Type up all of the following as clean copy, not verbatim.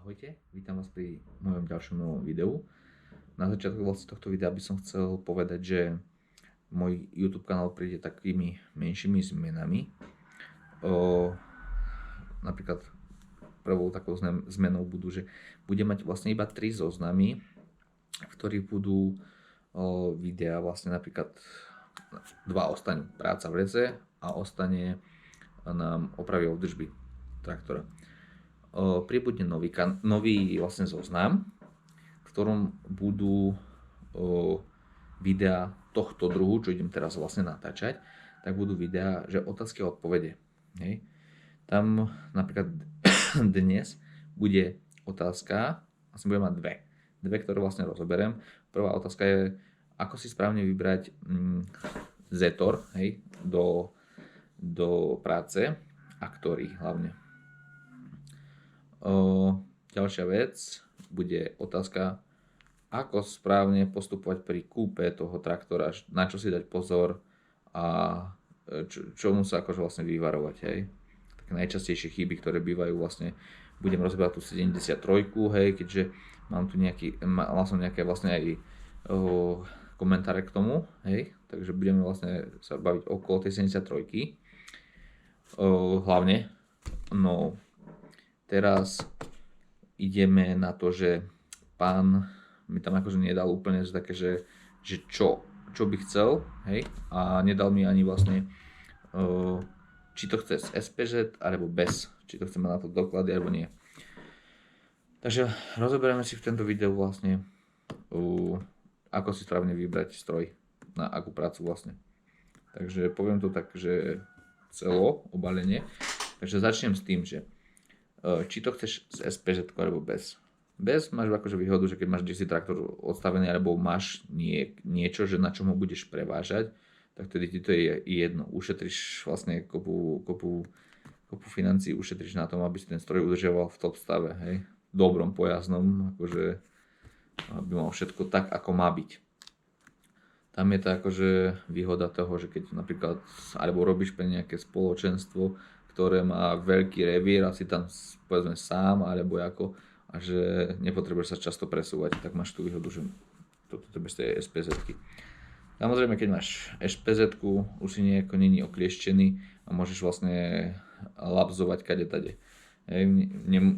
Ahojte, vítam vás pri mojom ďalšom videu. Na začiatku tohto videa by som chcel povedať, že môj YouTube kanál príde takými menšími zmenami. Napríklad prvou takou zmenou budú, že bude mať vlastne iba 3 zoznamy, v ktorých budú videá, vlastne napríklad 2 ostanú práca v lese a ostane nám opravy údržby traktora. Pribudne nový vlastne zoznam, v ktorom budú videá tohto druhu, čo idem teraz vlastne natáčať, tak budú videá, že otázky a odpovede. Hej. Tam napríklad dnes bude otázka, vlastne budem mať dve, ktoré vlastne rozoberiem. Prvá otázka je, ako si správne vybrať Zetor, hej, do práce a ktorý hlavne. Ďalšia vec bude otázka, ako správne postupovať pri kúpe toho traktora, na čo si dať pozor a čomu sa akože vlastne vyvarovať. Hej. Také najčastejšie chyby, ktoré bývajú, vlastne budem rozbierať tú 73, hej, keďže mal som nejaké vlastne aj komentáre k tomu, hej, takže budeme vlastne sa baviť okolo tej 73 hlavne. No, teraz ideme na to, že pán mi tam akože nedal úplne také, že čo by chcel, hej, a nedal mi ani vlastne či to chce z SPZ alebo bez, či to chce mať na to doklady alebo nie. Takže rozoberieme si v tomto videu vlastne ako si správne vybrať stroj na akú prácu vlastne. Takže poviem to tak, že celo obalenie. Takže začnem s tým, že či to chceš z SPZ alebo bez. Bez máš akože výhodu, že keď máš DC traktor odstavený alebo máš niečo, že na čom ho budeš prevážať, tak tedy ti to je jedno. Ušetríš vlastne kopu financií, ušetríš na tom, aby si ten stroj udržiaval v top stave, hej. Dobrom, pojazdnom, akože aby mal všetko tak, ako má byť. Tam je to akože výhoda toho, že keď napríklad alebo robíš pre nejaké spoločenstvo, ktoré má veľký revír a si tam povedzme sám alebo ako, a že nepotrebuješ sa často presúvať, tak máš tú výhodu, že toto bez tej SPZ-ky. Samozrejme, keď máš SPZ-ku, už si nejako není oklieštený a môžeš vlastne labzovať kade-tade.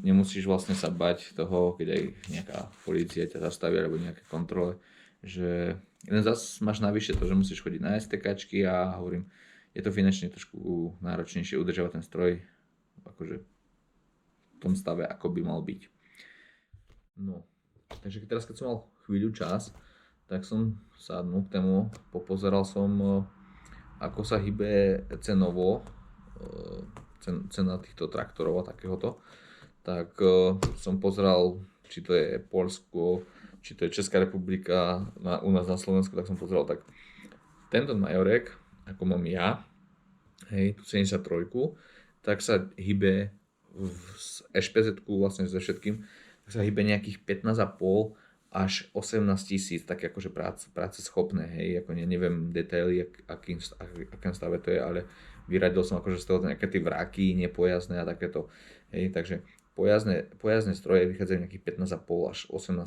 Nemusíš vlastne sa bať toho, keď aj nejaká polícia ťa zastaví alebo nejaké kontrole, že len zase máš navyše to, že musíš chodiť na STKčky a hovorím, je to finančne trošku náročnejšie udržovať ten stroj akože v tom stave, ako by mal byť. No, takže teraz keď som mal chvíľu čas, tak som sadnul k tému, popozeral som, ako sa hýbe cenovo, cena týchto traktorov a takéhoto. Tak som pozeral, či to je Poľsko, či to je Česká republika, u nás na Slovensku, tak som pozeral tak tento Majorek, ako mám ja, hej, tú 73, tak sa hýbe z SPZ-ku vlastne so všetkým, tak sa hýbe nejakých 15,5 až 18 000, tak akože práce schopné, hej, ako neviem detaily, akým stave to je, ale vyradil som akože z toho nejaké tie vraky, nepojazdné a takéto, hej, takže pojazdné stroje vychádzajú nejakých 15,5 až 18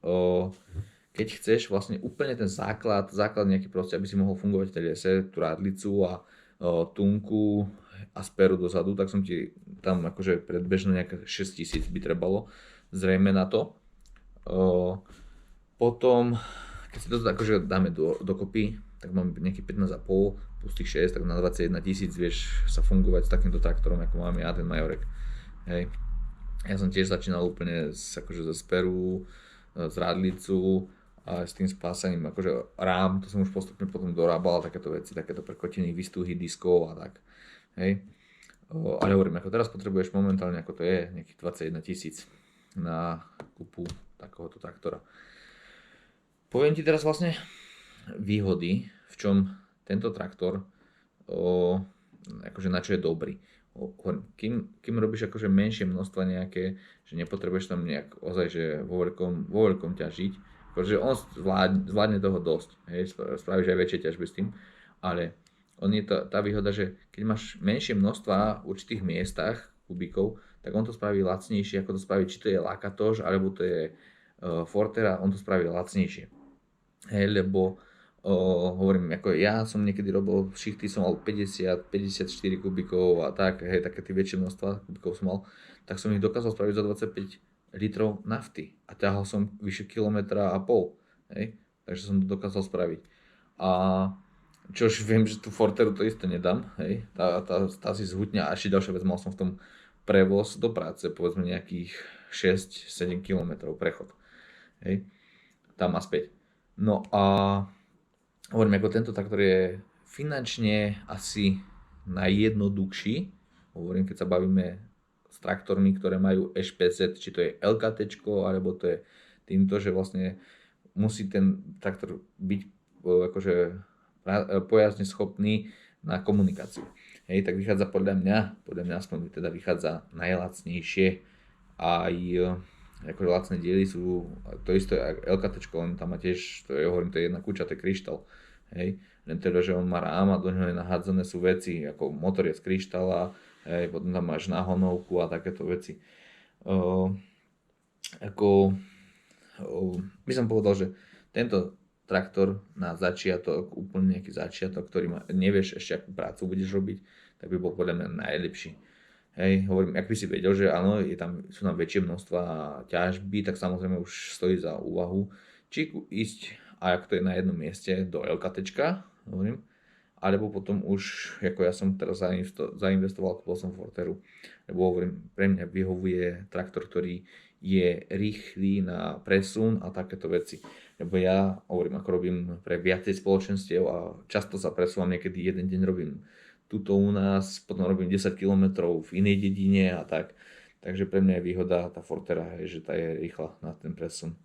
000. Keď chceš vlastne úplne ten základ nejaký proste, aby si mohol fungovať v tej lese, tú rádlicu a tunku a speru dozadu, tak som ti tam akože predbežno nejaké 6 000 by trebalo zrejme na to. Potom, keď si to akože dáme dokopy, tak mám nejakých 15,5 plus tých 6, tak na 21 000 vieš sa fungovať s takýmto traktorom, ako mám ja, ten Majorek. Hej. Ja som tiež začínal úplne akože zo speru, z rádlicu a s tým spásaním akože rám, to som už postupne potom dorábal, takéto veci, takéto prekotiny, výstuhy diskov a tak. Hej. Ale hovorím, ako teraz potrebuješ momentálne, ako to je, nejakých 21 000 na kúpu takéhoto traktora. Poviem ti teraz vlastne výhody, v čom tento traktor, akože na čo je dobrý. Kým robíš akože menšie množstva nejaké, že nepotrebuješ tam nejak ozaj, že vo veľkom ťažiť, pretože on zvládne toho dosť, hej, spravíš aj väčšie ťažby s tým, ale on je tá výhoda, že keď máš menšie množstva v určitých miestach kubíkov, tak on to spraví lacnejšie, ako to spraví, či to je Lakatos, alebo to je Fortera, on to spraví lacnejšie. Hej, lebo hovorím, ako ja som niekedy robil šichty, som mal 50, 54 kubikov a tak, hej, také tie väčšie množstva kubikov som mal, tak som ich dokázal spraviť za 25 litrov nafty a ťahal som vyše kilometra a pol, hej, takže som to dokázal spraviť. A čož viem, že tú Forteru to isté nedám, hej, tá si zhutňa a ešte ďalšia vec, mal som v tom prevoz do práce, povedzme nejakých 6-7 km prechod, hej, tam a späť. No a hovorím, ako tento traktor je finančne asi najjednoduchší, hovorím, keď sa bavíme s traktormi, ktoré majú Eš-5Z, či to je LKT, alebo to je týmto, že vlastne musí ten traktor byť akože pojazdne schopný na komunikáciu. Hej, tak vychádza podľa mňa aspoň teda vychádza najlacnejšie. Aj akože lacné diely sú, to isté LKT, on tam má tiež, to je, hovorím, to je jedna kúča, to je kryštál. Hej, len teda, že on má rám a do neho je nahádzané sú veci, ako motor je z kryštála, hej, potom tam máš náhonovku a takéto veci. By som povedal, že tento traktor na začiatok, úplne nejaký začiatok, ktorý nevieš ešte akú prácu budeš robiť, tak by bol podľa mňa najlepší. Hej, hovorím, ak by si vedel, že áno, sú tam väčšie množstva ťažby, tak samozrejme už stojí za úvahu, či ísť, a ak to je na jednom mieste, do LKT, hovorím, alebo potom už, ako ja som teraz zainvestoval, kúpil som Forteru, lebo hovorím, pre mňa vyhovuje traktor, ktorý je rýchly na presun a takéto veci. Lebo ja, hovorím, ako robím pre viacej spoločenstiev a často sa presúvam, niekedy jeden deň robím tuto u nás, potom robím 10 km v inej dedine a tak. Takže pre mňa je výhoda tá Fortera, hej, že tá je rýchla na ten presun.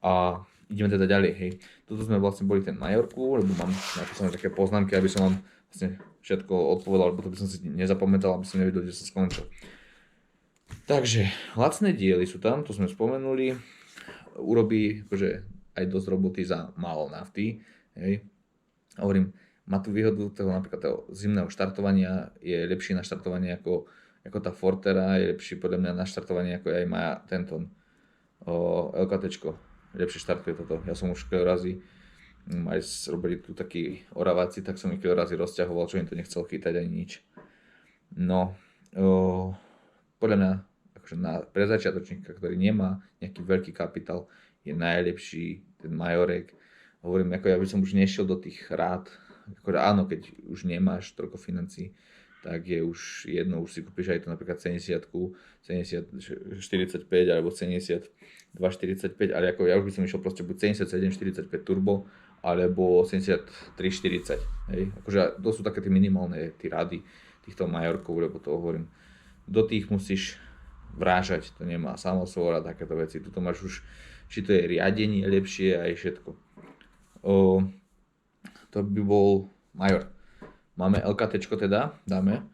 A ideme teda ďalej, hej. Toto sme vlastne boli ten Majorku, lebo mám napísané také poznámky, aby som vám vlastne všetko odpovedal, lebo to by som si nezapamätal, aby som nevedel, kde som skončil. Takže lacné diely sú tam, to sme spomenuli. Urobí akože aj dosť roboty za málo nafty, hej. Hovorím, má tu výhodu toho napríklad toho zimného štartovania, je lepší na štartovanie ako tá Fortera, je lepší podľa mňa na štartovanie ako aj má tento LKT. Lepšie štartuje toto. Ja som už razy aj robili tu takí oraváci, tak som ich razy rozťahoval, čo im to nechcel chytať ani nič. No, podľa mňa akože pre začiatočníka, ktorý nemá nejaký veľký kapitál, je najlepší ten Majorek. Hovorím, ako ja by som už nešiel do tých rád. Akože áno, keď už nemáš toľko financií, tak je už jedno, už si kúpiš aj to napríklad 70, 45 alebo 72, 45, ale ako ja už by som išiel proste buď 77, 45 turbo, alebo 73, 40. Hej? Akože to sú také tie minimálne tie rady týchto Majorkov, lebo to hovorím. Do tých musíš vrážať, to nemá samosvor a takéto veci. Tuto máš už, či to je riadenie lepšie aj všetko. To by bol Major. Máme LKT teda, dáme.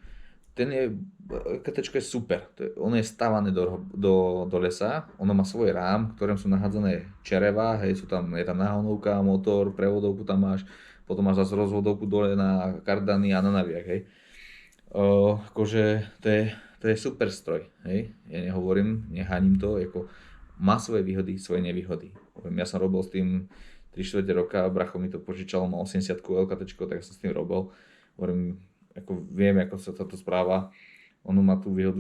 LKT je super. Ono je stávané do lesa. Ono má svoj rám, ktorým sú nahádzané čereva. Hej, je tam náhonovka, motor, prevodovku tam máš. Potom máš zase rozvodovku dole na kardany a na naviak. Hej. Akože to je super stroj. Hej. Ja nehovorím, nehánim to. Má svoje výhody, svoje nevýhody. Ja som robil s tým 3/4 roka, bracho mi to požičal, mal 80 LKT, tak som s tým robil. Hovorím, viem, ako sa toto správa. Ono má tú výhodu,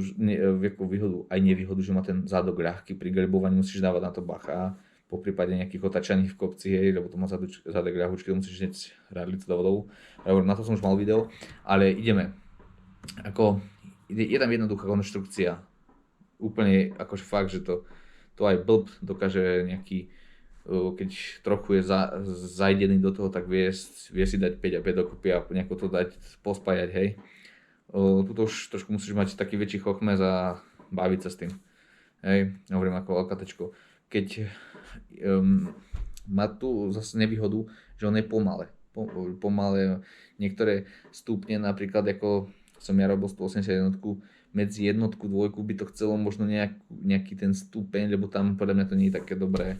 výhodu, aj nevýhodu, že má ten zádok ľahký, pri gelbovaní musíš dávať na to bacha, po prípade nejakých otačaní v kopci, hej, lebo to má zádok ľahučky, to musíš hneď rádlicu do vodou. Na to som už mal video, ale ideme. Je tam jednoduchá konštrukcia, úplne akože fakt, že to aj blb dokáže nejaký, keď trochu je zajdený do toho, tak vie si dať 5 a 5 dokupy a nejako to dať, pospájať, hej. Tuto už trošku musíš mať taký väčší chochmez a baviť sa s tým, hej. Hovorím ako LKT. Keď má tu zase nevýhodu, že on je pomalé. Niektoré stupne, napríklad ako som ja robil 181, medzi jednotku, dvojku by to chcelo možno nejaký ten stupeň, lebo tam podľa mňa to nie je také dobré.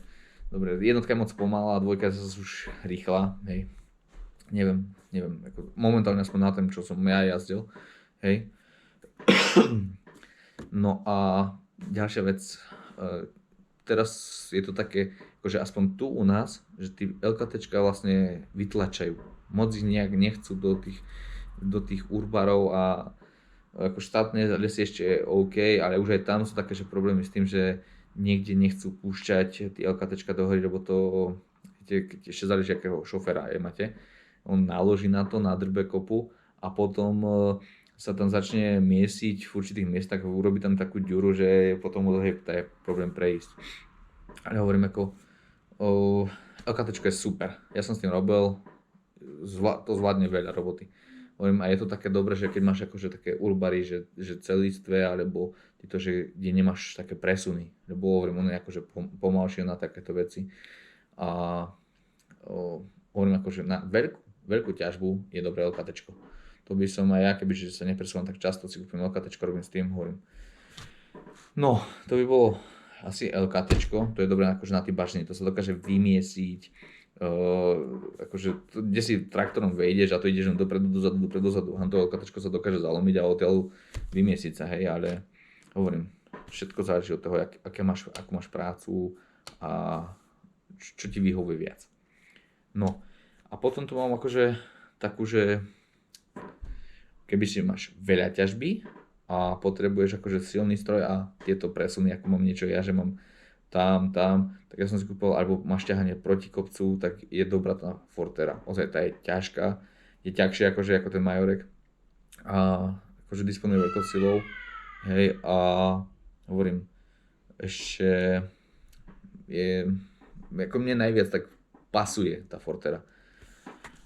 Jednotka je moc pomalá a dvojka je zase už rýchla, hej. Neviem, momentálne aspoň na tom, čo som ja jazdil, hej. No a ďalšia vec, teraz je to také, akože aspoň tu u nás, že tí LKTčka vlastne vytlačajú. Moc ich nejak nechcú do tých urbarov a ako štátne lesy ešte je OK, ale už aj tam sú také že problémy s tým, že niekde nechcú púšťať tí LKTčka do hory, lebo to viete, ešte záleží, akého šoféra je máte. On naloží na to, nadrbe kopu a potom sa tam začne miesiť v určitých miestach, urobí tam takú ďuru, že potom je problém prejsť. Ale hovorím ako, LKTčko je super, ja som s tým robil, to zvládne veľa roboty. Hovorím, a je to také dobré, že keď máš akože také urbary, že celistvé, alebo to, že kde nemáš také presuny, lebo hovorím, on je akože pomalšie na takéto veci. A hovorím akože na veľkú ťažbu je dobré LKTčko. To by som aj ja, kebyže sa nepresúvam tak často, si kúpim LKTčko, robím s tým, hovorím. No, to by bolo asi LKTčko, to je dobré akože na tie bažiny, to sa dokáže vymiesiť, akože kde si traktorom vejdeš a to ideš dopredu, dozadu, a to LKTčko sa dokáže zalomiť a odtiaľ vymiesiť sa, hej, ale hovorím, všetko záleží od toho, akú máš prácu a čo ti vyhovuje viac. No a potom tu mám akože takú, že keby si máš veľa ťažby a potrebuješ akože silný stroj a tieto presuny, ako mám niečo ja, že mám tam, tak ja som si kúpil, alebo máš ťahanie proti kopcu, tak je dobrá tá Fortera. Ozaj tá je ťažká, je ťažšia akože ako ten Majorek a akože disponuje veľkou silou, hej, a hovorím, ešte je, ako mne najviac tak pasuje tá Fortera.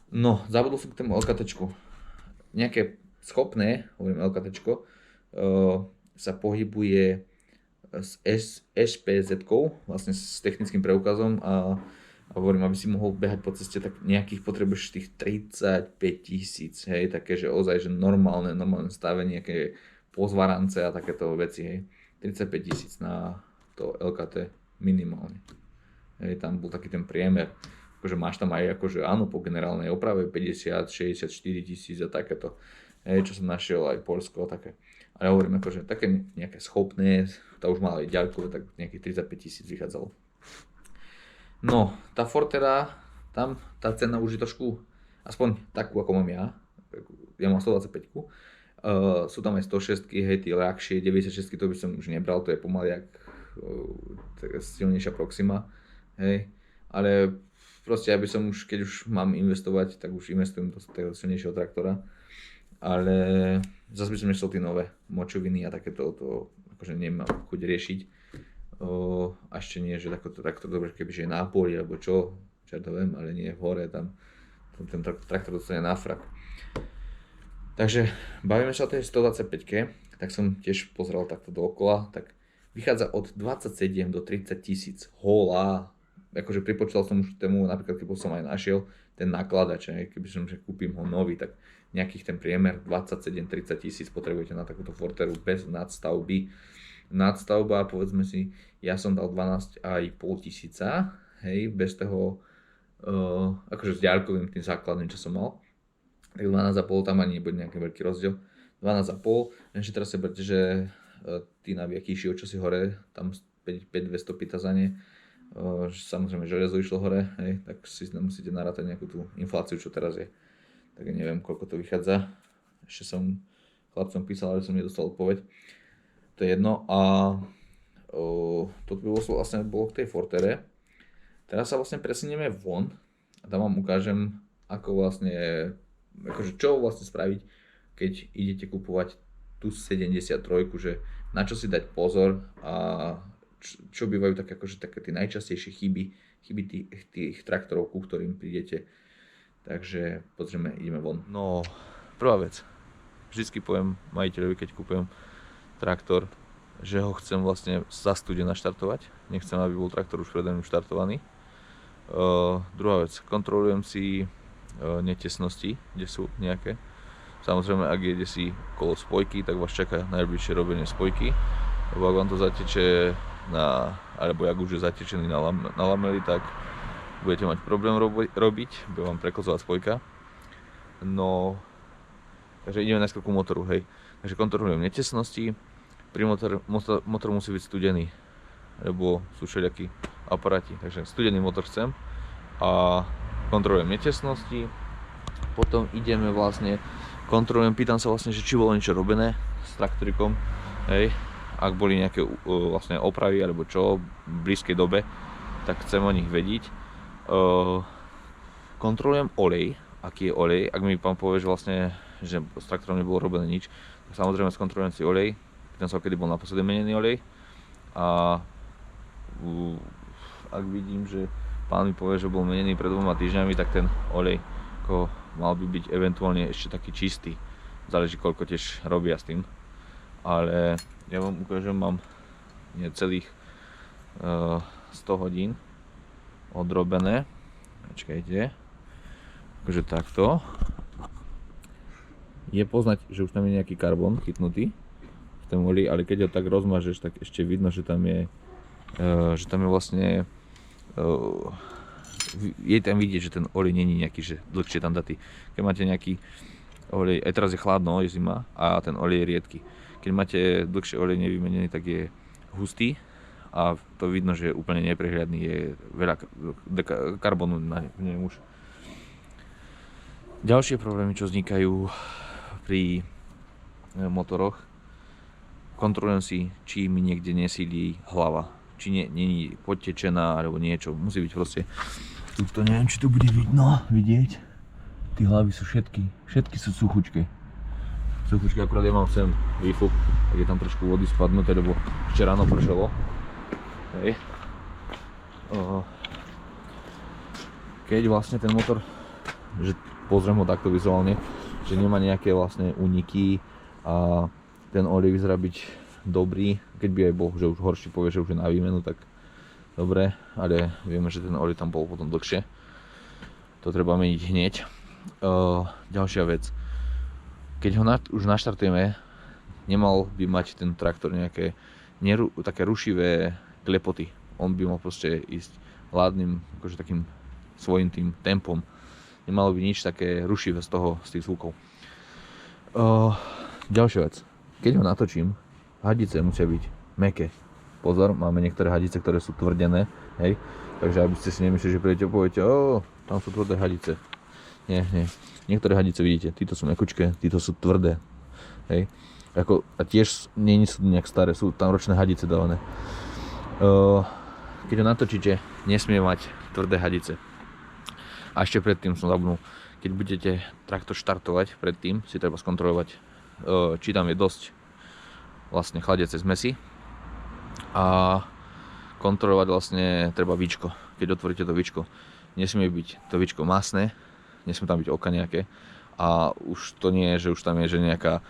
No, zabudol som k tomu LKTčku. Nejaké schopné, hovorím LKTčko, sa pohybuje s SPZ-kou, vlastne s technickým preukazom a hovorím, aby si mohol behať po ceste, tak nejakých potrebuješ tých 35 000, hej, také, že ozaj, že normálne stavenie, nejaké pozvarance a takéto veci, hej, 35 000 na to LKT minimálne. Hej, tam bol taký ten priemer, akože máš tam aj akože áno, po generálnej oprave 50, 64 000 a takéto, hej, čo som našiel aj Poľsko a také. Ale hovorím akože také nejaké schopné, tá už mala aj ďalkové, tak nejakých 35 000 vychádzalo. No, tá Fortera, tam tá cena už je trošku, aspoň takú ako mám ja mám 125, sú tam aj 106, hej, tie ľahšie, 96 to by som už nebral, to je pomaly jak silnejšia Proxima, hej, ale proste ja by som už, keď už mám investovať, tak už investujem do toho silnejšieho traktora. Ale zase by som nechcel tie nové močoviny a takéto, to akože nemám chuť riešiť. A ešte nie, že takto dobre, kebyže je na poli alebo čo to viem, ale nie v hore, tam ten traktor dostane na frak. Takže bavíme sa o tej 125-ke, tak som tiež pozrel takto dookola, tak vychádza od 27 do 30 000 holá. Akože pripočítal som už tému, napríklad keď som aj našiel ten nakladač, keby som že kúpim ho nový, tak nejakých ten priemer 27-30 000 potrebujete na takúto Forteru bez nadstavby. Nadstavba, povedzme si, ja som dal 12 500, hej, bez toho, akože s ďalkovým tým základným, čo som mal. Tak 12,5 tam ani nebude nejaký veľký rozdiel. 12,5, lenže teraz sa berte, že tí naviaky o čo si hore, tam 5200 pýta za ne. Samozrejme železo išlo hore, hej, tak si musíte narátať nejakú tú infláciu, čo teraz je. Tak ja neviem, koľko to vychádza. Ešte som chlapcom písal, ale som nedostal odpoveď. To je jedno a toto by vlastne bolo k tej Fortere. Teraz sa vlastne presunieme von a tam vám ukážem, ako vlastne, akože čo vlastne spraviť, keď idete kupovať tú 73, že na čo si dať pozor a čo bývajú také tie najčastejšie chyby tých traktorov, ku ktorým prídete. Takže pozrieme, ideme von. No, prvá vec. Vždycky poviem majiteľovi, keď kúpujem traktor, že ho chcem vlastne za studeň naštartovať. Nechcem, aby bol traktor už predo mnou štartovaný. Druhá vec, kontrolujem si netesnosti, kde sú nejaké. Samozrejme, ak jede si kolo spojky, tak vás čaká najbližšie robenie spojky. Lebo ak vám to zateče alebo ak už je zatečený na lameli, tak budete mať problém robiť, bude vám preklzovať spojka. No, takže ideme najskôr ku motoru, hej. Takže kontrolujem netesnosti, pri motor musí byť studený, lebo sú všelijakí aparáti, takže studený motor chcem a kontrolujem netesnosti, potom ideme vlastne, pýtam sa vlastne, že či bolo niečo robené s traktorikom, hej, ak boli nejaké vlastne opravy alebo čo v blízkej dobe, tak chcem o nich vedieť. Kontrolujem olej, aký je olej, ak mi pán povie, že vlastne, že s traktorom nebolo robené nič, tak samozrejme skontrolujem si olej, pýtam sa, kedy bol naposledy menený olej a ak vidím, že pán mi povie, že bol menený pred 2 týždňami, tak ten olej mal by byť eventuálne ešte taký čistý, záleží koľko tiež robia s tým, ale ja vám ukážem, mám necelých 100 hodín odrobené, počkajte, akože takto. Je poznať, že už tam je nejaký karbon chytnutý v tom olí, ale keď ho tak rozmažeš, tak ešte vidno, že tam je vlastne je tam vidieť, že ten olej není nejaký, že dlhšie tam datý. Keď máte nejaký olej, aj teraz je chladno, je zima a ten olej je riedky. Keď máte dlhšie olej nevymenený, tak je hustý a to vidno, že je úplne neprehľadný, je veľa karbonu na ňom už. Ďalšie problémy, čo vznikajú pri motoroch, kontrolujem si, či mi niekde nesídí hlava, či není podtečená alebo niečo, musí byť proste. Tuto neviem, či to bude vidieť. Tí hlavy sú všetky sú suchučké. Akurát ja mám sem výfuk, tak je tam trošku vody spadnuté, lebo ešte ráno pršalo. Hej. Keď vlastne ten motor, že pozriem ho takto vizuálne, že nemá nejaké vlastne úniky a ten olej vyzerá byť dobrý, keď by aj bol, že už horší povie, že už je na výmenu, tak dobre, ale vieme, že ten olej tam bol potom dlhšie, to treba meniť hneď. Ďalšia vec, keď ho už naštartujeme, nemal by mať ten traktor nejaké také rušivé klepoty, on by mal proste ísť hladným, akože takým svojím tým tempom. Nemalo by nič také rušivé z tých zvukov. Ďalšia vec. Keď ho natočím, hadice musia byť mäkké. Pozor, máme niektoré hadice, ktoré sú tvrdené, hej. Takže aby ste si nemysleli, že prídete a poviete, tam sú tvrdé hadice. Nie. Niektoré hadice vidíte, títo sú mäkučké, títo sú tvrdé, hej. A tiež nie sú nejak staré, sú tam ročné hadice dávané. Keď ho natočíte, nesmie mať tvrdé hadice. A ešte predtým som zabudol, keď budete traktor štartovať, predtým si treba skontrolovať, či tam je dosť vlastne chladiacej zmesi a kontrolovať vlastne treba víčko. Keď otvoríte to víčko, nesmie byť to víčko masné, nesmie tam byť oka nejaké a už to nie je, že už tam je že nejaká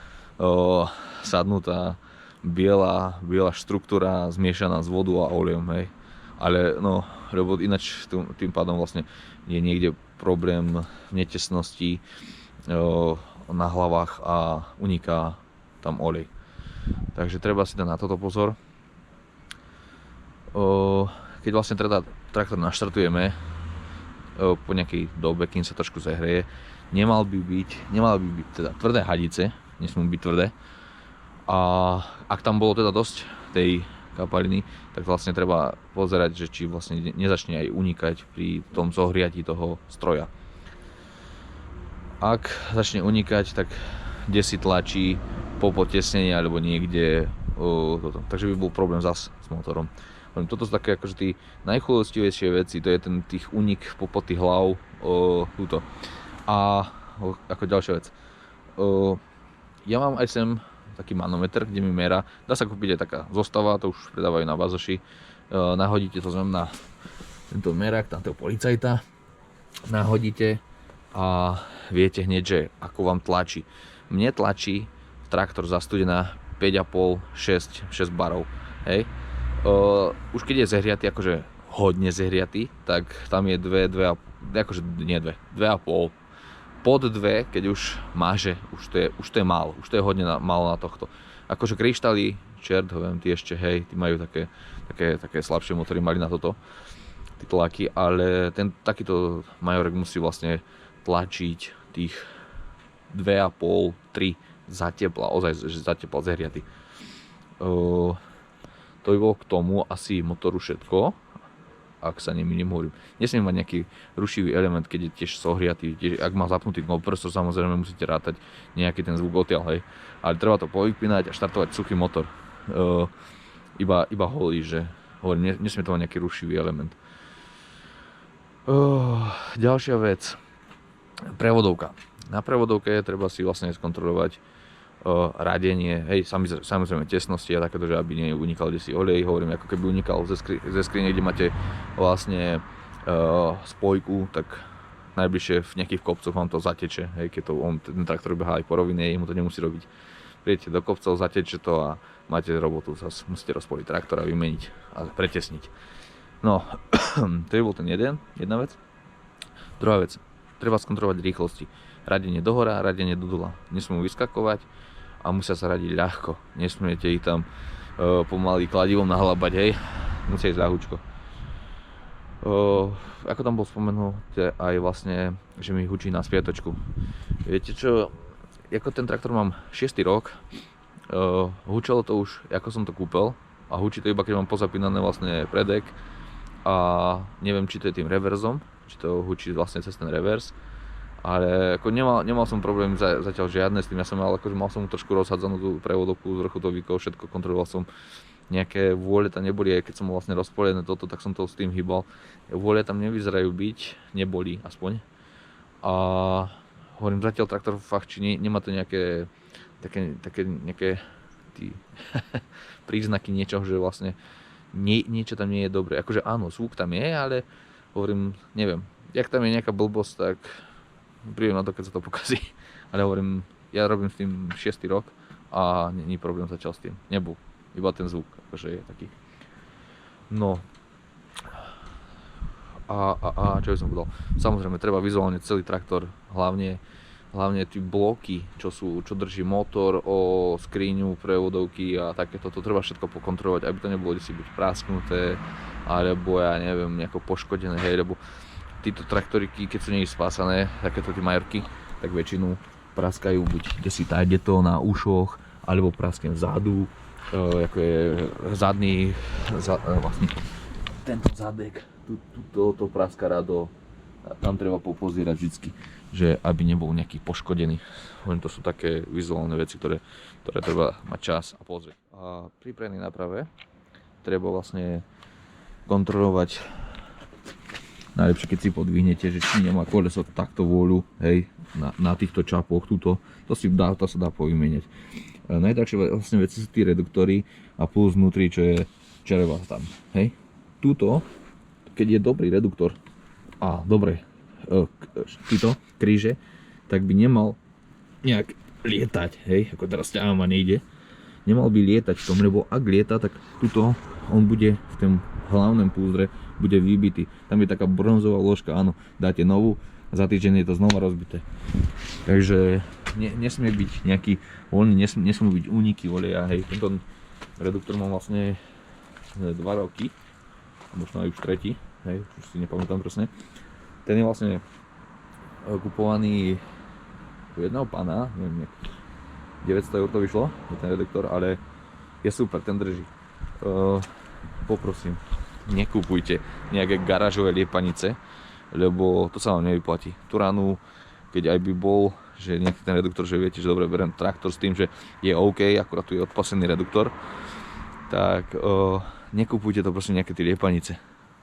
sadnutá biela štruktúra zmiešaná s vodou a olejom, hej. Ale no, lebo ináč tým pádom vlastne je niekde problém v netesnosti na hlavách a uniká tam olej. Takže treba si dať na toto pozor. Keď vlastne teda traktor naštartujeme po nejakej dobe, kým sa trošku zahreje, nemal by byť teda tvrdé hadice, nesmú byť tvrdé. A ak tam bolo teda dosť tej kapaliny, tak vlastne treba pozerať, že či vlastne nezačne aj unikať pri tom zohriati toho stroja. Ak začne unikať, tak kde si tlačí po potesnení alebo niekde toto. Takže by bol problém zas s motorom. Toto sú také akože tí najchulostivejšie veci, to je ten tých unik po tých hlav túto. A ako ďalšia vec, ja mám aj sem taký manometer, kde mi merá, dá sa kúpiť aj taká zostava, to už predávajú na Bazoši, nahodíte to na tento merák, tam toho policajta, nahodíte a viete hneď, že ako vám tlačí. Mne tlačí traktor zastudená 5,5-6 barov, hej. Už keď je zehriatý, akože hodne zehriatý, tak tam je 2,5, pod 2, keď už máže, už to je málo, už to je hodne málo na tohto. Akože kryštály, čert, hoviem, tí ešte, hej, tí majú také slabšie motory, mali na toto, tí tlaky, ale takýto majorek musí vlastne tlačiť tých 2,5-3 za tepla, ozaj za tepla zehriatý. To by bolo k tomu asi motoru všetko, ak sa nemýlim, hovorím. Nesmie mať nejaký rušivý element, keď je tiež sohriatý, ak má zapnutý kompresor, samozrejme musíte rátať nejaký ten zvuk odtiaľ, hej. Ale treba to povypínať a štartovať suchý motor. Iba holý, že hovorím, nesmie to mať nejaký rušivý element. Ďalšia vec, prevodovka. Na prevodovke treba si vlastne skontrolovať radenie, hej, samozrejme tesnosti a takéto, že aby neunikal kde si olej, hovorím, ako keby unikal ze skrine, kde máte vlastne spojku, tak najbližšie v nejakých kopcoch vám to zateče, hej, keď ten traktor behá aj po rovine, mu to nemusí robiť. Prídete do kopcov, zateče to a máte robotu, zase musíte rozpoliť traktor a vymeniť a pretesniť. No, to je bol ten jedna vec. Druhá vec, treba skontrolovať rýchlosti. Radenie dohora, radenie do dola. Nesmú vyskakovať a musia sa radiť ľahko. Nesmiete ich tam pomaly kladivom nahlabať, hej. Musia ísť ľahúčko. Ako tam bol spomenuté aj vlastne, že mi hučí na spiatočku. Viete čo, ako ten traktor mám 6. rok, hučalo to už, ako som to kúpil, a hučí to iba keď mám pozapínané vlastne predek a neviem, či to je tým reverzom, či to hučí vlastne cez ten revers. Ale ako nemal som problém zatiaľ žiadne s tým, mal som trošku rozhádzanú tú prevodovku z vrchotovíkov, všetko kontroloval som, nejaké vôle tam neboli, aj keď som vlastne rozpoliené toto, tak som to s tým hýbal. Vôle tam nevyzerajú byť, neboli aspoň. A hovorím, zatiaľ traktor fachčí, nemá to nejaké také nejaké príznaky niečoho, že vlastne niečo tam nie je dobré. Akože áno, zvuk tam je, ale hovorím, neviem, jak tam je nejaká blbosť, tak príjem na to, keď sa to pokazí. Ale hovorím, ja robím s tým 6. rok a nie je problém zatiaľ s tým. Nebol. Iba ten zvuk, akože je taký. No. A čo by som povedal? Samozrejme, treba vizuálne celý traktor, hlavne tie bloky, čo drží motor, skriňu, prevodovky a takéto, to treba všetko pokontrolovať, aby to nebolo kde si buď prasknuté, alebo ja neviem, nejako poškodené, hej, lebo títo traktoriky, keď sú nie spásané, takéto tie majorky, tak väčšinu praskajú buď kde si tajde to na ušoch, alebo praskne vzadu, ako je zadný, vlastne tento zadek, to praska rado, tam treba popozerať vždycky, že aby nebol nejaký poškodený. Len to sú také vizuálne veci, ktoré treba mať čas a pozrieť. A pri prednej náprave treba vlastne kontrolovať, najlepšie keď si podvihnete, že či nemá koleso takto vôľu, hej, na týchto čapoch, to sa dá povymeniať. Najdrahšie vlastne veci sú tí reduktory a plus vnútri, čo je čereva tam, hej. Tuto, keď je dobrý reduktor a dobre títo kríže, tak by nemal nejak lietať, hej, ako teraz ťahám a nejde. Nemal by lietať v tom, lebo ak lieta, tak tuto on bude v tom hlavnom púzdre bude vybitý. Tam je taká bronzová ložka, áno, dáte novú a za týždeň je to znova rozbité. Takže nesmie byť nejaký voľný, nesmú byť úniky oleja, hej. Tento reduktor mám vlastne 2 roky, možno aj už 3, hej, už si nepamätám presne. Ten je vlastne kupovaný u jedného pána, neviem, 900 eur to vyšlo, je ten reduktor, ale je super, ten drží. Poprosím, nekúpujte nejaké garážové liepanice, lebo to sa vám nevyplatí. Tú ranu, keď aj by bol, že nejaký ten reduktor, že viete, že dobre, beriem traktor s tým, že je OK, akurát tu je odpasený reduktor, tak nekúpujte to prosím nejaké tie liepanice.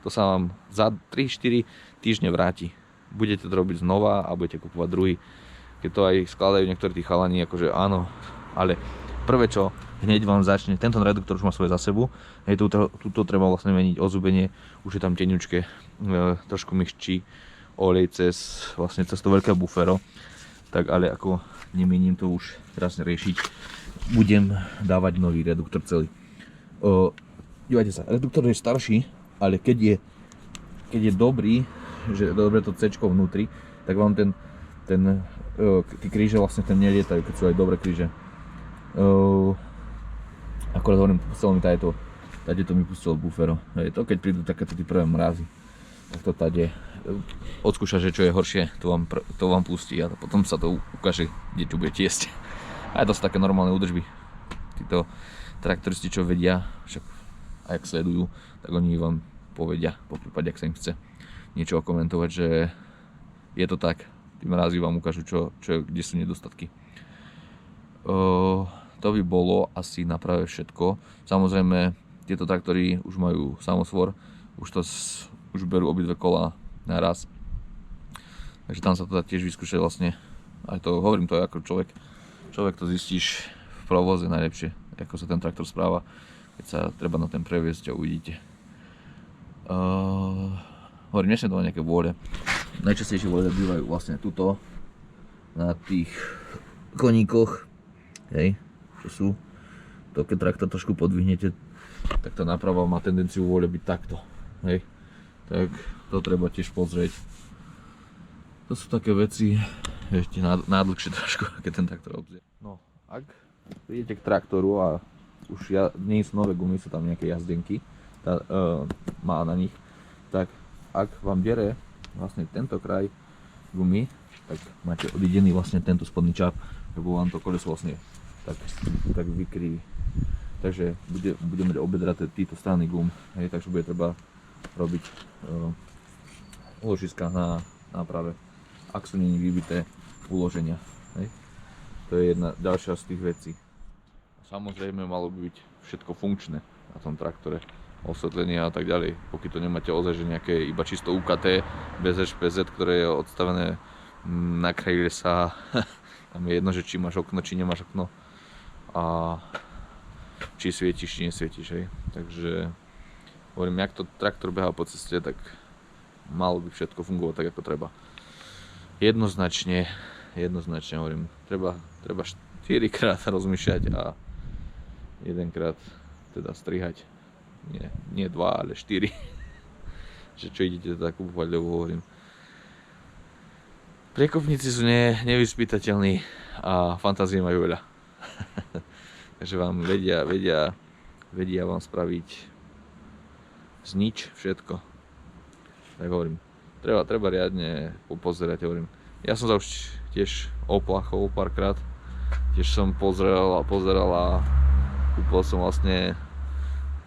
To sa vám za 3-4 týždne vráti. Budete to robiť znova a budete kupovať druhý. Keď to aj skladajú niektorí tí chalani, akože áno, ale prvé čo, hneď vám začne, tento reduktor už má svoje za sebou, hej, tuto treba vlastne meniť ozubenie, už je tam teňučké, trošku myščí olej cez to veľké bufero, tak ale ako nemením to už teraz riešiť, budem dávať nový reduktor celý. Dívajte sa, reduktor je starší, ale keď je dobrý, že dobre to C-čko vnútri, tak vám tí kríže vlastne ten nelietajú, keď sú aj dobré kríže. Akorát hovorím, pustilo mi tady to mi pustilo bufero. Je to, keď prídu takéto tí prvé mrazy, tak to tady odskúša, že čo je horšie, to vám pustí a potom sa to ukáže, kde čo budete jesť. A to sú také normálne údržby. traktoristi, čo vedia, však ak sledujú, tak oni vám povedia, po prípade, ak sa im chce niečo komentovať, že je to tak, tí mrazy vám ukážu, kde sú nedostatky. To by bolo asi na práve všetko. Samozrejme, tieto traktory už majú samosvor, už berú obidve kola naraz. Takže tam sa to dá tiež vyskúšať vlastne. Aj to hovorím to ako človek to zistíš v provoze najlepšie, ako sa ten traktor správa, keď sa treba na ten previesť a uvidíte. Hovorím, nesmie to nejaké vôle. Najčastejšie vôle bývajú vlastne tuto na tých koníkoch, hej, čo sú. To keď traktor trošku podvihnete, tak tá náprava má tendenciu vôle byť takto, hej. Tak to treba tiež pozrieť. To sú také veci, ešte nádlhšie trošku, keď ten traktor obzie. No, ak prídete k traktoru a už nie sú nové gumy, sú tam nejaké jazdenky, má na nich, tak ak vám bere vlastne tento kraj gumy, tak máte odidený vlastne tento spodný čáp, lebo vám to koleso vlastne tak vykryví. Takže budeme mať obedraté títo strany gum, hej, takže bude treba robiť uložiska na náprave, ak sú není vybité uloženia. Hej. To je jedna ďalšia z tých vecí. Samozrejme malo by byť všetko funkčné na tom traktore, osvetlenia a tak ďalej. Pokiaľ to nemáte ozaj, že nejaké iba čisto UKT, bez HPZ, ktoré je odstavené na kraji lesa, tam je jedno, že či máš okno, či nemáš okno a či svietiš, či nesvietiš, hej. Takže hovorím, jak to traktor behá po ceste, tak malo by všetko fungovať tak, ako treba. Jednoznačne hovorím, treba 4-krát rozmýšľať a 1-krát teda strihať. Nie 2, ale 4. Že čo idete teda kúpovať, lebo hovorím. Priekopníci sú nevyspytateľní a fantázie majú veľa. Takže vám vedia vám spraviť z nič všetko. Tak hovorím, treba riadne popozerať, hovorím. Ja som sa už tiež oplachol párkrát, tiež som pozeral a kúpil som vlastne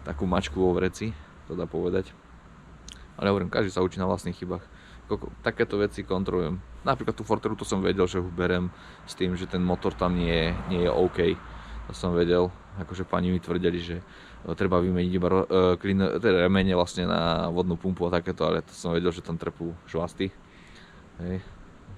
takú mačku vo vreci, to dá povedať. Ale hovorím, každý sa učí na vlastných chybách. Takéto veci kontrolujem. Napríklad tú Forteru, to som vedel, že ho berem s tým, že ten motor tam nie je OK. To som vedel, akože pani mi tvrdili, že treba vymeniť iba remene vlastne na vodnú pumpu a takéto, ale to som vedel, že tam trpú žvasty. Hej.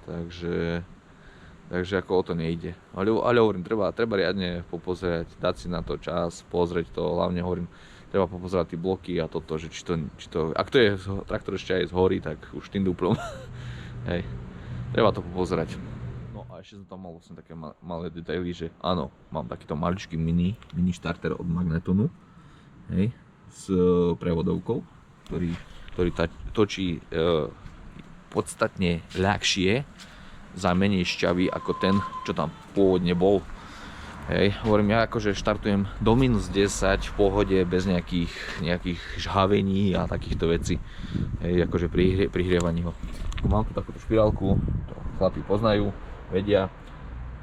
Takže ako o to nejde. Ale hovorím, treba riadne popozerať, dať si na to čas, pozrieť to, hlavne hovorím, treba popozerať tie bloky a toto, že či to ak to je traktor ešte aj z hory, tak už tým duplom. Hej. Treba to popozerať. No a ešte som tam mal vlastne také malé detaily, že áno, mám takýto maličký mini štarter od Magnetonu, hej, s prevodovkou, ktorý točí podstatne ľahšie za menej šťavy ako ten, čo tam pôvodne bol. Hej, hovorím, ja akože štartujem do minus 10 v pohode bez nejakých žhavení a takýchto vecí. Hej, akože pri hrievaní ho. Mám tu takúto špirálku, to chlapi poznajú, vedia,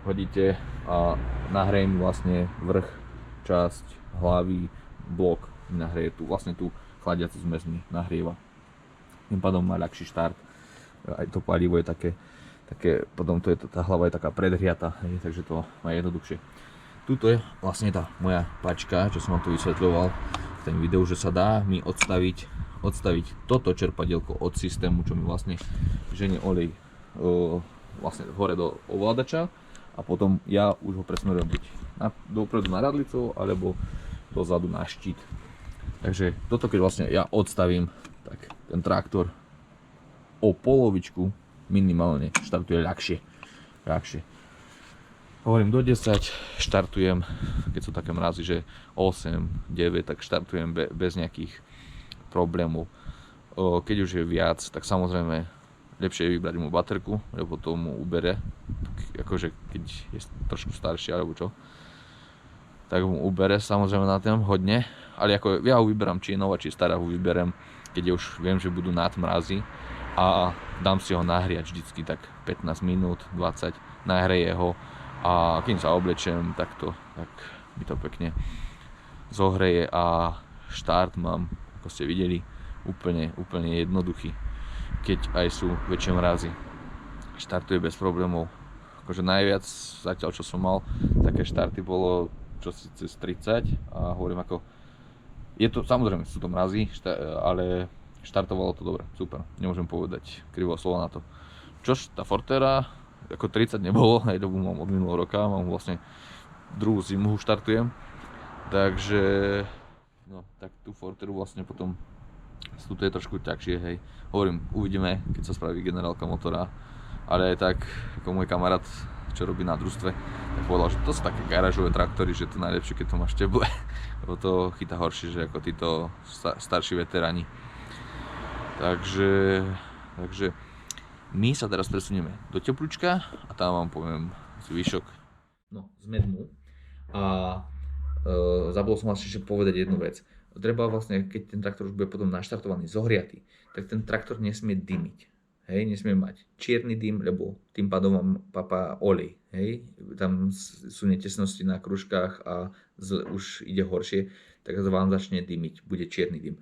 hodíte a nahrejem vlastne vrch, časť hlavy, blok nahreje tu, vlastne tú chladiacu zmes mi nahrieva. Tým pádom má ľahší štart, aj to palivo je také, potom tá hlava je taká predhriata, hej, takže to má jednoduchšie. Tuto je vlastne tá moja pačka, čo som vám tu vysvetľoval v tom videu, že sa dá mi odstaviť toto čerpadielko od systému, čo mi vlastne ženie olej vlastne hore do ovládača a potom ja už ho presmerujem buď dopredu na radlicu alebo dozadu na štít. Takže toto keď vlastne ja odstavím, tak ten traktor o polovičku minimálne štartuje ľahšie. Hovorím, do 10 štartujem, keď sú také mrazy, že 8, 9, tak štartujem bez nejakých problémov. Keď už je viac, tak samozrejme lepšie je vybrať mu baterku, lebo to mu ubere, akože keď je trošku starší alebo čo, tak mu ubere samozrejme na tým hodne, ale ako ja ho vyberám, či je nová, či je stará, ho vyberem, keď už viem, že budú nad mrazy a dám si ho nahriať vždycky tak 15 minút, 20, nahreje ho a kým sa oblečem takto, tak mi to pekne zohreje a štart mám, ako ste videli, úplne jednoduchý, keď aj sú väčšie mrazy. Štartuje bez problémov. Akože najviac zatiaľ čo som mal, také štarty bolo čosi cez 30 a hovorím ako, je to, samozrejme sú to mrazy, ale štartovalo to dobre, super, nemôžem povedať krivo slovo na to. Čož tá Fortera, ako 30 nebolo, aj dobu mám od minulého roka, mám vlastne druhú zimu štartujem, takže no, tak tú Forteru vlastne potom tu je trošku ťažšie, hej. Hovorím, uvidíme, keď sa spraví generálka motora, ale aj tak, ako môj kamarát, čo robí na družstve, tak povedal, že to sú také garážové traktory, že to najlepšie, keď to máš teple, lebo to chytá horšie, že ako títo starší veteráni. Takže my sa teraz presunieme do teplúčka a tam vám poviem zvyšok. No, sme dnu a zabudol som vlastne ešte povedať jednu vec. Treba vlastne, keď ten traktor už bude potom naštartovaný, zohriatý, tak ten traktor nesmie dymiť. Hej, nesmie mať čierny dym, lebo tým pádom vám papá olej. Hej, tam sú netesnosti na kružkách a už ide horšie, tak vám začne dymiť, bude čierny dym.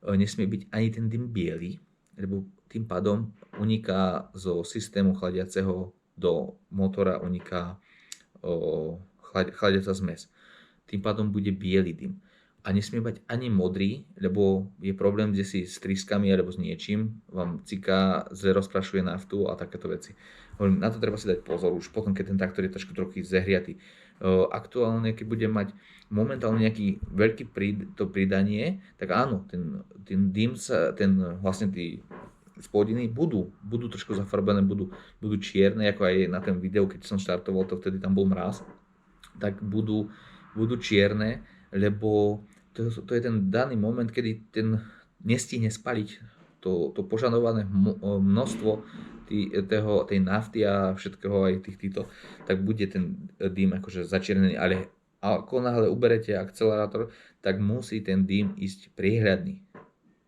Nesmie byť ani ten dym biely, lebo tým pádom uniká zo systému chladiaceho do motora uniká chladiaca zmes. Tým pádom bude biely dym. A nesmie mať ani modrý, lebo je problém, kde si s trískami alebo s niečím vám ciká, zle rozprašuje naftu a takéto veci. Na to treba si dať pozor už potom, keď ten traktor je trochu zehriatý. Aktuálne, keď budem mať momentálne nejaký veľký to pridanie, tak áno, ten dym vlastne tí spodiny budú trošku zafarbené, budú čierne, ako aj na ten video, keď som štartoval, to vtedy tam bol mráz, tak budú čierne, lebo to je ten daný moment, kedy ten nestihne spaliť to požadované množstvo tej nafty a všetkého aj týchto, tak bude ten dym akože začiernený, ale ako náhle uberete akcelerátor, tak musí ten dym ísť priehľadný.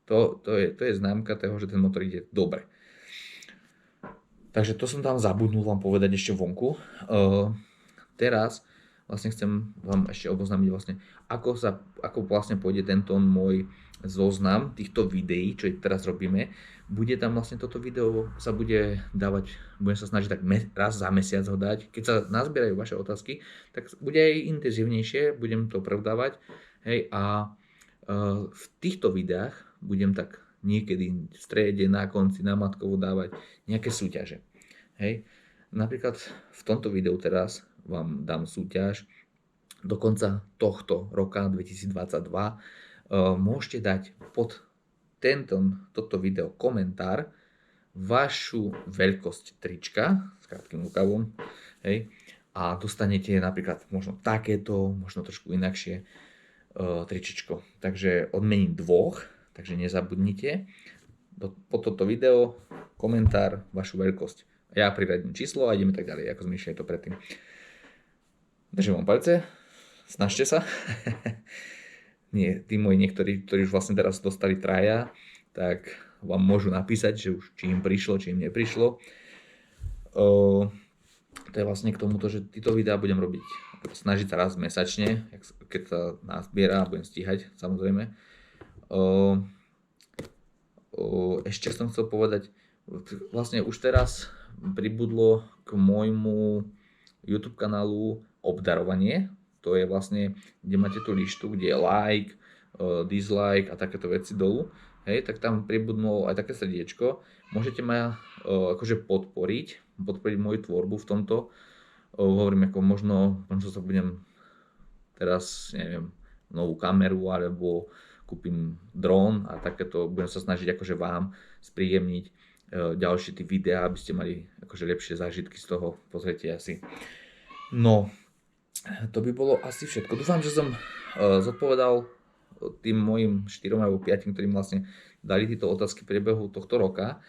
To je známka toho, že ten motor ide dobre. Takže to som tam zabudnul vám povedať ešte vonku. Teraz vlastne chcem vám ešte oboznámiť vlastne, ako vlastne pôjde tento môj zoznam týchto videí, čo teraz robíme. Bude tam vlastne toto video sa bude dávať, budem sa snažiť tak raz za mesiac ho dať. Keď sa nazbierajú vaše otázky, tak bude aj intenzívnejšie, budem to prevdávať. Hej, a v týchto videách budem tak niekedy v strede, na konci, na matkovo dávať nejaké súťaže. Hej. Napríklad v tomto videu teraz vám dám súťaž do konca tohto roka 2022. Môžete dať pod toto video komentár vašu veľkosť trička s krátkym rukavom, hej, a dostanete napríklad možno takéto, možno trošku inakšie tričičko. Takže odmením dvoch, takže nezabudnite pod toto video komentár vašu veľkosť. Ja priradím číslo a ideme tak ďalej, ako sme išli to predtým. Držím vám palce, snažte sa. Nie, tí moji niektorí, ktorí už vlastne teraz dostali traja, tak vám môžu napísať, že už či im prišlo, či im neprišlo. To je vlastne k tomuto, že títo videá budem robiť, snažiť sa raz mesačne, keď sa nazbiera, budem stíhať, samozrejme. Ešte som chcel povedať, vlastne už teraz pribudlo k môjmu YouTube kanálu obdarovanie. To je vlastne, kde máte tú lištu, kde je like, dislike a takéto veci dolu. Hej, tak tam pribudlo aj také srdiečko. Môžete ma akože podporiť moju tvorbu v tomto. Hovorím, ako možno sa budem teraz, neviem, novú kameru alebo kúpim dron a takéto. Budem sa snažiť akože vám spríjemniť ďalšie tie videá, aby ste mali akože lepšie zážitky z toho. Pozrite asi. No, to by bolo asi všetko. Dúfam, že som zodpovedal tým mojim 4 alebo 5, ktorým vlastne dali tieto otázky v priebehu tohto roka.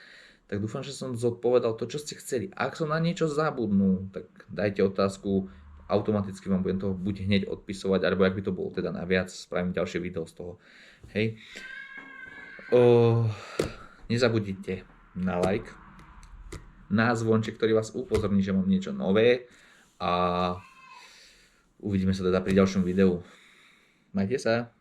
Tak dúfam, že som zodpovedal to, čo ste chceli. Ak som na niečo zabudnul, tak dajte otázku, automaticky vám budem to buď hneď odpisovať, alebo ak by to bolo teda naviac, spravím ďalšie video z toho. Hej. Nezabudnite na like, na zvonček, ktorý vás upozorní, že mám niečo nové a uvidíme sa teda pri ďalšom videu. Majte sa.